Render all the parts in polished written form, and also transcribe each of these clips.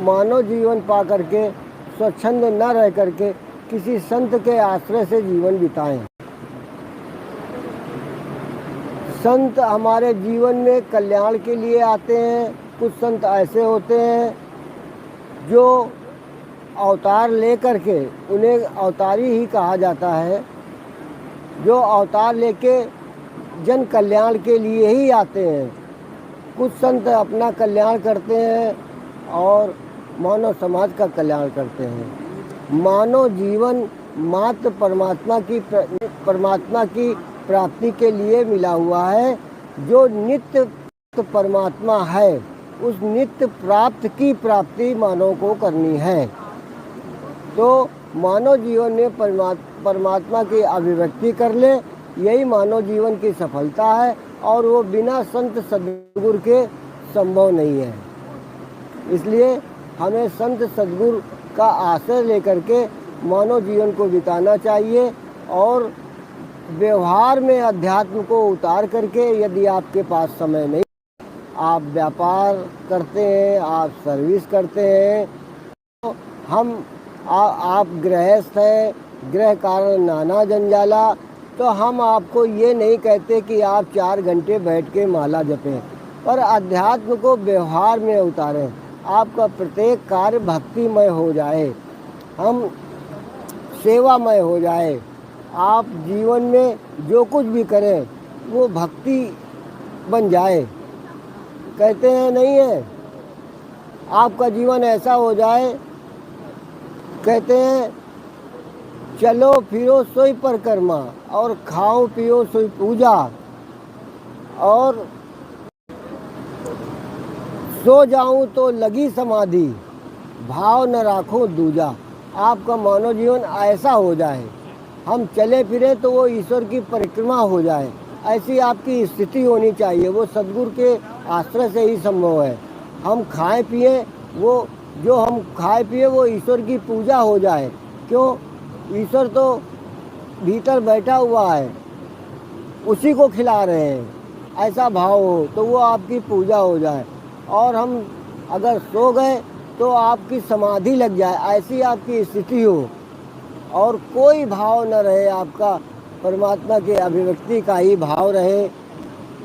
मानव जीवन पा करके स्वच्छंद न रह करके किसी संत के आश्रय से जीवन बिताएं। संत हमारे जीवन में कल्याण के लिए आते हैं। कुछ संत ऐसे होते हैं जो अवतार लेकर के, उन्हें अवतारी ही कहा जाता है, जो अवतार लेके जन कल्याण के लिए ही आते हैं। कुछ संत अपना कल्याण करते हैं और मानव समाज का कल्याण करते हैं। मानव जीवन मात्र परमात्मा की प्राप्ति के लिए मिला हुआ है। जो नित्य परमात्मा है, उस नित्य प्राप्त की प्राप्ति मानव को करनी है। तो मानव जीवन में परमात्मा की अभिव्यक्ति कर ले, यही मानव जीवन की सफलता है, और वो बिना संत सद्गुरु के संभव नहीं है। इसलिए हमें संत सद्गुरु का आश्रय लेकर के मानव जीवन को बिताना चाहिए, और व्यवहार में अध्यात्म को उतार करके, यदि आपके पास समय नहीं, आप व्यापार करते हैं, आप सर्विस करते हैं, तो आप गृहस्थ हैं, गृह कारण नाना जंजाला, तो हम आपको ये नहीं कहते कि आप 4 घंटे बैठ के माला जपें, पर अध्यात्म को व्यवहार में उतारें। आपका प्रत्येक कार्य भक्तिमय हो जाए, हम सेवामय हो जाए। आप जीवन में जो कुछ भी करें वो भक्ति बन जाए। कहते हैं नहीं है, आपका जीवन ऐसा हो जाए, कहते हैं चलो फिरो सोई परिक्रमा, और खाओ पियो सोई पूजा, और सो जाऊं तो लगी समाधि, भाव न राखो दूजा। आपका मानव जीवन ऐसा हो जाए, हम चले फिरे तो वो ईश्वर की परिक्रमा हो जाए, ऐसी आपकी स्थिति होनी चाहिए। वो सद्गुरु के आश्रय से ही संभव है। हम खाएं पिए, वो जो हम खाए पिए वो ईश्वर की पूजा हो जाए। क्यों? ईश्वर तो भीतर बैठा हुआ है, उसी को खिला रहे हैं, ऐसा भाव हो तो वो आपकी पूजा हो जाए। और हम अगर सो गए तो आपकी समाधि लग जाए, ऐसी आपकी स्थिति हो, और कोई भाव न रहे, आपका परमात्मा के अभिव्यक्ति का ही भाव रहे।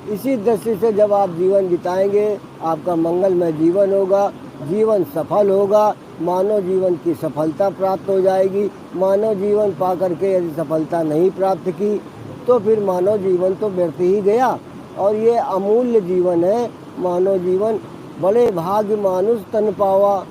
इसी दृष्टि से जब आप जीवन बिताएंगे, आपका मंगलमय जीवन होगा, जीवन सफल होगा, मानव जीवन की सफलता प्राप्त हो जाएगी। मानव जीवन पा करके यदि सफलता नहीं प्राप्त की तो फिर मानव जीवन तो व्यर्थ ही गया, और ये अमूल्य जीवन है। मानव जीवन बड़े भाग्य मानुष तन पावा।